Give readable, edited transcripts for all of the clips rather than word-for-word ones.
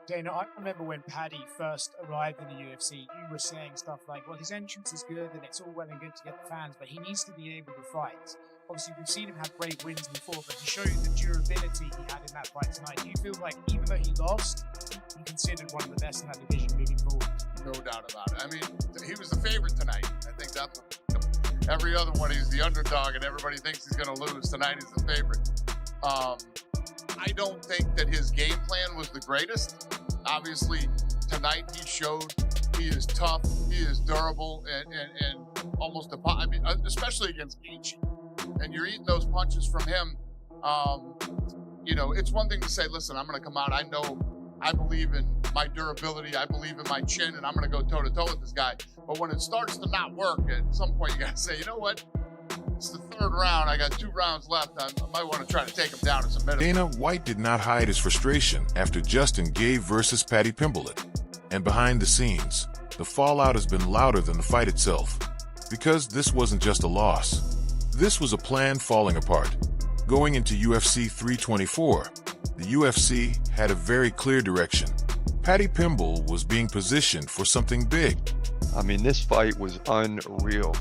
Dana, I remember when Paddy first arrived in the UFC, you were saying stuff like, well, his entrance is good and it's all well and good to get the fans, but he needs to be able to fight. Obviously, we've seen him have great wins before, but to show you the durability he had in that fight tonight, do you feel like even though he lost, he considered one of the best in that division moving forward? No doubt about it. I mean, he was the favorite tonight. I think that's every other one, he's the underdog and everybody thinks he's going to lose. Tonight he's the favorite. I don't think that his game plan was the greatest. Obviously, tonight he showed he is tough, he is durable, and almost I mean, especially against Gaethje. And you're eating those punches from him. You know, it's one thing to say, listen, I'm going to come out. I know I believe in my durability. I believe in my chin, and I'm going to go toe-to-toe with this guy. But when it starts to not work, at some point you got to say, you know what? It's the third round. I got 2 rounds left. I might want to try to take him down and submit him. Dana White did not hide his frustration after Justin Gaethje versus Paddy Pimblett. And behind the scenes, the fallout has been louder than the fight itself. Because this wasn't just a loss. This was a plan falling apart. Going into UFC 324, the UFC had a very clear direction. Paddy Pimblett was being positioned for something big. I mean, this fight was unreal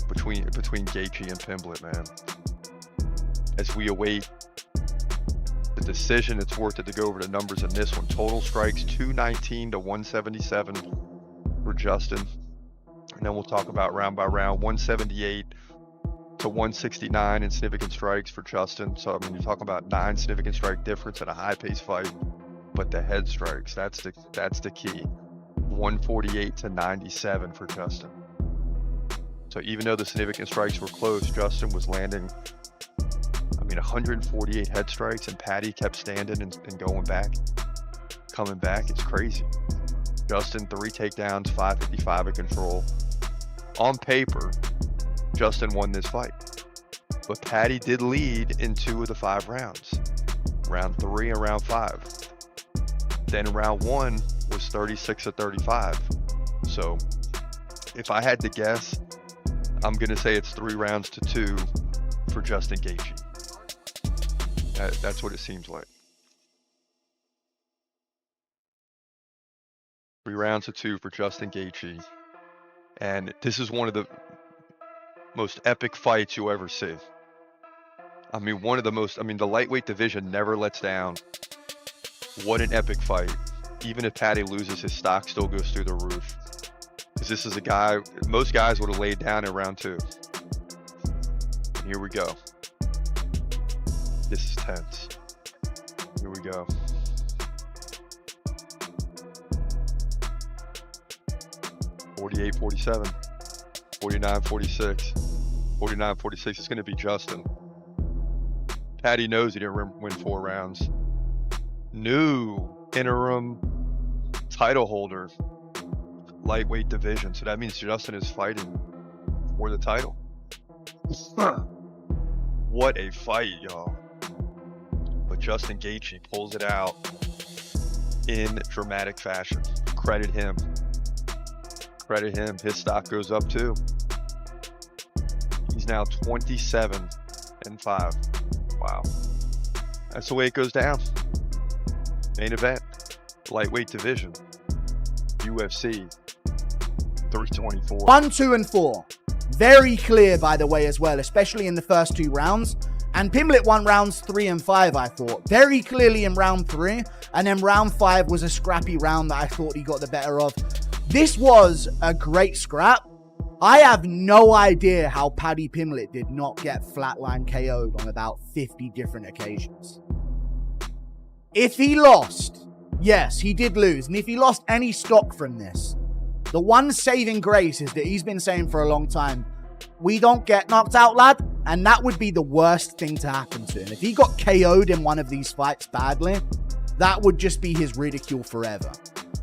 between Gaethje and Pimblett, man. As we await the decision, it's worth it to go over the numbers in this one. Total strikes 219 to 177 for Justin. And then we'll talk about round by round. 178 to 169 in significant strikes for Justin. So, I mean, you're talking about 9 significant strike difference in a high-paced fight. But the head strikes, that's the key. 148 to 97 for Justin. So even though the significant strikes were close, Justin was landing, I mean, 148 head strikes, and Paddy kept standing and going back, coming back. It's crazy. Justin, 3 takedowns, 555 of control. On paper, Justin won this fight. But Paddy did lead in 2 of the 5 rounds. Round 3 and round 5. Then round 1 was 36 to 35. So if I had to guess, I'm going to say it's 3 rounds to 2 for Justin Gaethje. That's what it seems like. 3 rounds to 2 for Justin Gaethje. And this is one of the most epic fights you'll ever see. I mean, the lightweight division never lets down. What an epic fight. Even if Paddy loses, his stock still goes through the roof. Because this is a guy, most guys would have laid down in round 2. And here we go. This is tense. Here we go. $48, $47, $49, $46, $49, $46. It's going to be Justin. Paddy knows he didn't win 4 rounds. New interim title holder. Lightweight division, so that means Justin is fighting for the title. What a fight, y'all. But Justin Gaethje pulls it out in dramatic fashion. Credit him. Credit him. His stock goes up too. He's now 27-5. Wow. That's the way it goes down. Main event, lightweight division, UFC 324. 1, 2, and 4. Very clear, by the way, as well, especially in the first 2 rounds. And Pimblett won rounds 3 and 5, I thought. Very clearly in round 3. And then round 5 was a scrappy round that I thought he got the better of. This was a great scrap. I have no idea how Paddy Pimblett did not get flatline KO'd on about 50 different occasions. If he lost, yes, he did lose. And if he lost any stock from this, the one saving grace is that he's been saying for a long time, we don't get knocked out, lad. And that would be the worst thing to happen to him. If he got KO'd in one of these fights badly, that would just be his ridicule forever.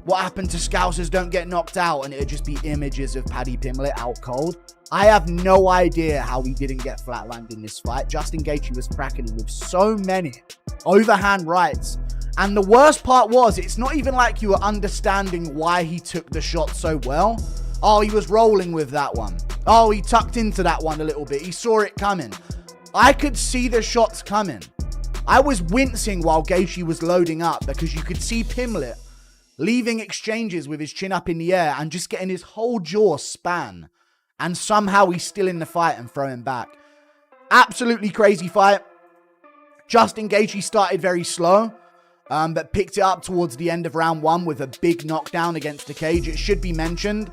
What happened to Scousers don't get knocked out, and it would just be images of Paddy Pimblett out cold. I have no idea how he didn't get flatlined in this fight. Justin Gaethje was cracking him with so many overhand rights. And the worst part was, it's not even like you were understanding why he took the shot so well. Oh, he was rolling with that one. Oh, he tucked into that one a little bit. He saw it coming. I could see the shots coming. I was wincing while Gaethje was loading up because you could see Pimblett leaving exchanges with his chin up in the air and just getting his whole jaw span. And somehow he's still in the fight and throwing back. Absolutely crazy fight. Justin Gaethje started very slow, but picked it up towards the end of round 1 with a big knockdown against the cage. It should be mentioned,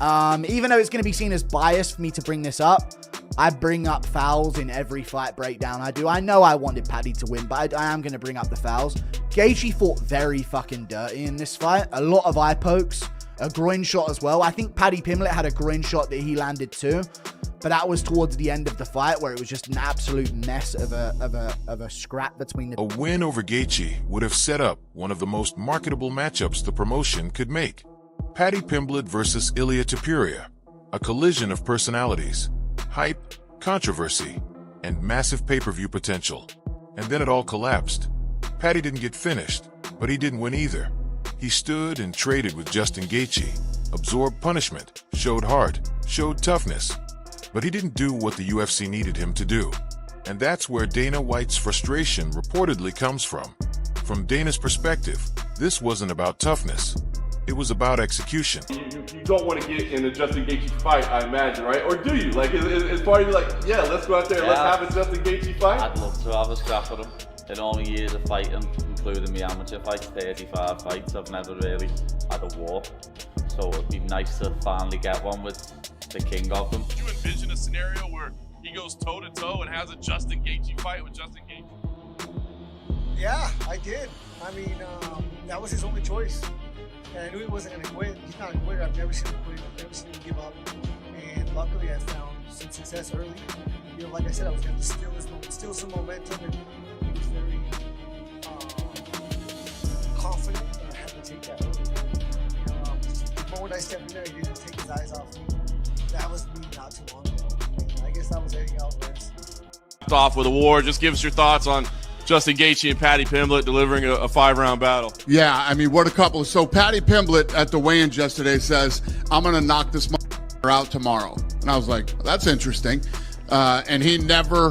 even though it's going to be seen as biased for me to bring this up, I bring up fouls in every fight breakdown I do. I know I wanted Paddy to win, but I am going to bring up the fouls. Gaethje fought very fucking dirty in this fight. A lot of eye pokes, a groin shot as well. I think Paddy Pimblett had a groin shot that he landed too, but that was towards the end of the fight where it was just an absolute mess of a scrap between the... A win over Gaethje would have set up one of the most marketable matchups the promotion could make. Paddy Pimblett versus Ilia Topuria, a collision of personalities, hype, controversy, and massive pay-per-view potential. And then it all collapsed. Paddy didn't get finished, but he didn't win either. He stood and traded with Justin Gaethje, absorbed punishment, showed heart, showed toughness, but he didn't do what the UFC needed him to do. And that's where Dana White's frustration reportedly comes from. From Dana's perspective, this wasn't about toughness. It was about execution. You don't want to get in a Justin Gaethje fight, I imagine, right? Or do you? Like, is part of you like, yeah, let's go out there and let's have a Justin Gaethje fight? I'd love to have a scrap with him. In all my years of fighting, including my amateur fights, 35 fights, I've never really had a war. So it'd be nice to finally get one with the king of them. Do you envision a scenario where he goes toe-to-toe and has a Justin Gaethje fight with Justin Gaethje? Yeah, I did. I mean, that was his only choice. And I knew he wasn't going to quit. He's not a quitter. I've never seen him quit. I've never seen him give up. And luckily, I found some success early. You know, like I said, I was going to steal some momentum, and he was very confident. And I had to take that early. The moment I stepped in there, he didn't take his eyes off me. That was me not too long ago. I guess that was Eddie Alvarez. Off with a war. Just give us your thoughts on Justin Gaethje and Paddy Pimblett delivering a 5-round battle. Yeah, I mean, what a couple. So Paddy Pimblett at the weigh-in yesterday says, I'm going to knock this motherfucker out tomorrow. And I was like, that's interesting. And he never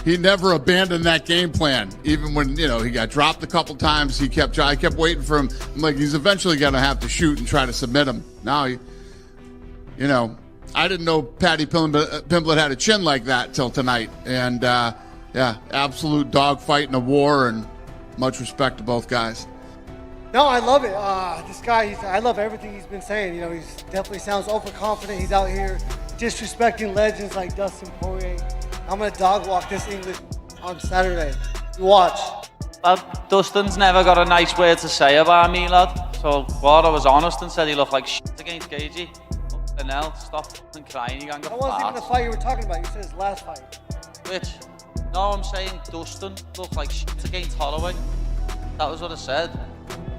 abandoned that game plan. Even when, you know, he got dropped a couple times, I kept waiting for him. I'm like, he's eventually going to have to shoot and try to submit him. Now, you know, I didn't know Paddy Pimblett had a chin like that till tonight. And, yeah, absolute dogfight in a war, and much respect to both guys. No, I love it. This guy, I love everything he's been saying. You know, he definitely sounds overconfident. He's out here disrespecting legends like Dustin Poirier. I'm going to dog walk this English on Saturday. You watch. Dustin's never got a nice word to say about me, lad. So, I was honest and said he looked like shit against Gaethje. And now, stop and crying. You can't That wasn't even the fight you were talking about. You said his last fight. Which? No, I'm saying Dustin looked like shit against Holloway. That was what I said.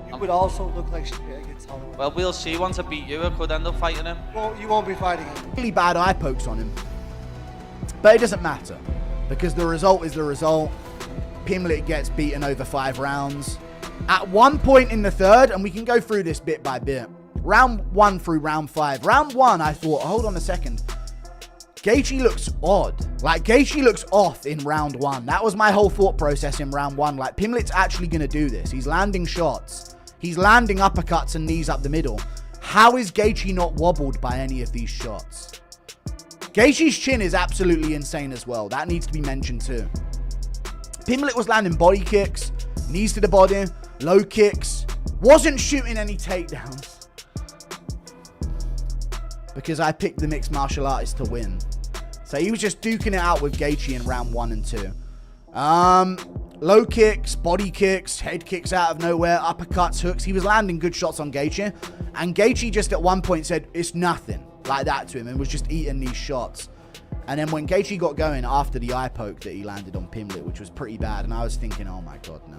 You would also look like shit against Holloway. Well, we'll see. Once I beat you, I could end up fighting him. Well, you won't be fighting him. Really bad eye pokes on him. But it doesn't matter, because the result is the result. Pimblett gets beaten over 5 rounds. At one point in the third, and we can go through this bit by bit, round 1 through round 5. Round 1, I thought, hold on a second. Gaethje looks odd. Like, Gaethje looks off in round 1. That was my whole thought process in round 1. Like, Pimblett's actually going to do this. He's landing shots. He's landing uppercuts and knees up the middle. How is Gaethje not wobbled by any of these shots? Gaethje's chin is absolutely insane as well. That needs to be mentioned too. Pimblett was landing body kicks, knees to the body, low kicks. Wasn't shooting any takedowns. Because I picked the mixed martial artist to win. So he was just duking it out with Gaethje in round 1 and 2. Low kicks, body kicks, head kicks out of nowhere, uppercuts, hooks. He was landing good shots on Gaethje. And Gaethje just at one point said, it's nothing, like that to him, and was just eating these shots. And then when Gaethje got going after the eye poke that he landed on Pimblett, which was pretty bad, and I was thinking, oh my God, no.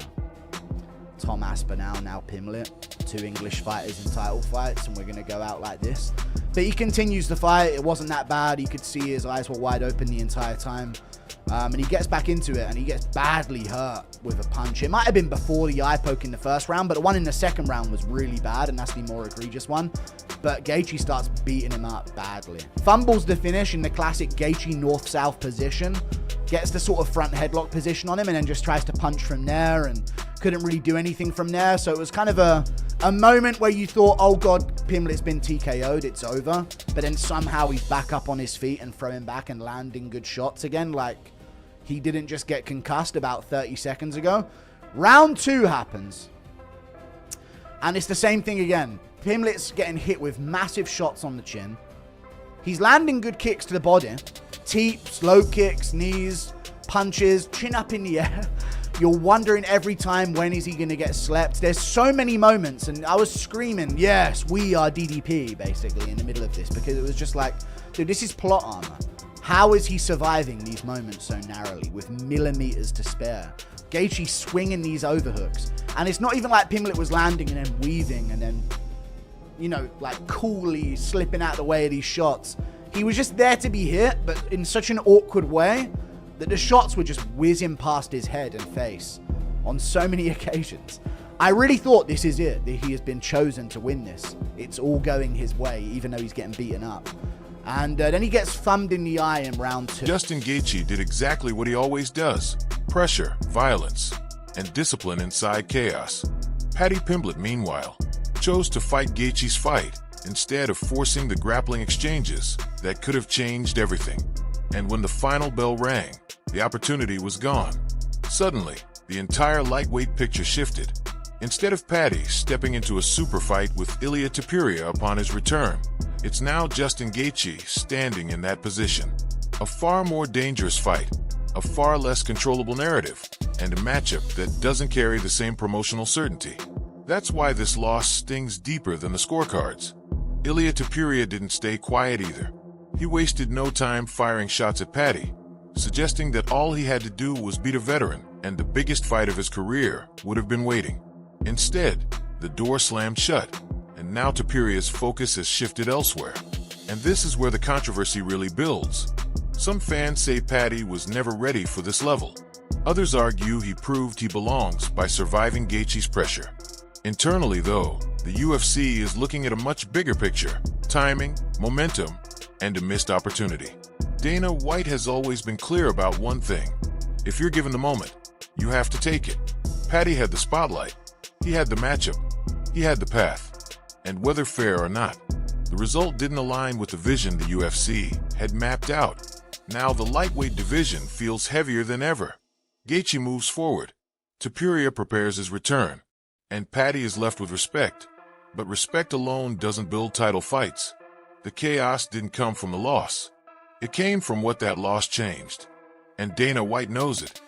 Tom Aspinall, now Pimblett. 2 English fighters in title fights, and we're going to go out like this. But he continues the fight. It wasn't that bad. You could see his eyes were wide open the entire time. And he gets back into it, and he gets badly hurt with a punch. It might have been before the eye poke in the first round, but the one in the second round was really bad, and that's the more egregious one. But Gaethje starts beating him up badly. Fumbles the finish in the classic Gaethje north-south position. Gets the sort of front headlock position on him, and then just tries to punch from there, and couldn't really do anything from there. So it was kind of a moment where you thought, oh God, Pimblett's been TKO'd, it's over. But then somehow he's back up on his feet and throwing back and landing good shots again. Like, he didn't just get concussed about 30 seconds ago. Round 2 happens. And it's the same thing again. Pimblett's getting hit with massive shots on the chin. He's landing good kicks to the body. Teeps, low kicks, knees, punches, chin up in the air. You're wondering every time, when is he going to get slept? There's so many moments, and I was screaming, yes, we are DDP, basically, in the middle of this, because it was just like, dude, this is plot armor. How is he surviving these moments so narrowly, with millimeters to spare? Gaethje swinging these overhooks, and it's not even like Pimblett was landing and then weaving, and then, you know, like coolly slipping out the way of these shots. He was just there to be hit, but in such an awkward way that the shots were just whizzing past his head and face on so many occasions. I really thought this is it, that he has been chosen to win this. It's all going his way, even though he's getting beaten up. And then he gets thumbed in the eye in round 2. Justin Gaethje did exactly what he always does: pressure, violence, and discipline inside chaos. Paddy Pimblett, meanwhile, chose to fight Gaethje's fight instead of forcing the grappling exchanges that could have changed everything. And when the final bell rang, the opportunity was gone. Suddenly, the entire lightweight picture shifted. Instead of Paddy stepping into a super fight with Ilia Topuria upon his return, it's now Justin Gaethje standing in that position. A far more dangerous fight, a far less controllable narrative, and a matchup that doesn't carry the same promotional certainty. That's why this loss stings deeper than the scorecards. Ilia Topuria didn't stay quiet either. He wasted no time firing shots at Paddy, suggesting that all he had to do was beat a veteran and the biggest fight of his career would have been waiting. Instead, the door slammed shut, and now Topuria's focus has shifted elsewhere. And this is where the controversy really builds. Some fans say Paddy was never ready for this level. Others argue he proved he belongs by surviving Gaethje's pressure. Internally, though, the UFC is looking at a much bigger picture: timing, momentum, and a missed opportunity. Dana White has always been clear about one thing: if you're given the moment, you have to take it. Paddy had the spotlight, he had the matchup, he had the path. And whether fair or not, the result didn't align with the vision the UFC had mapped out. Now the lightweight division feels heavier than ever. Gaethje moves forward, Topuria prepares his return, and Paddy is left with respect. But respect alone doesn't build title fights. The chaos didn't come from the loss. It came from what that loss changed. And Dana White knows it.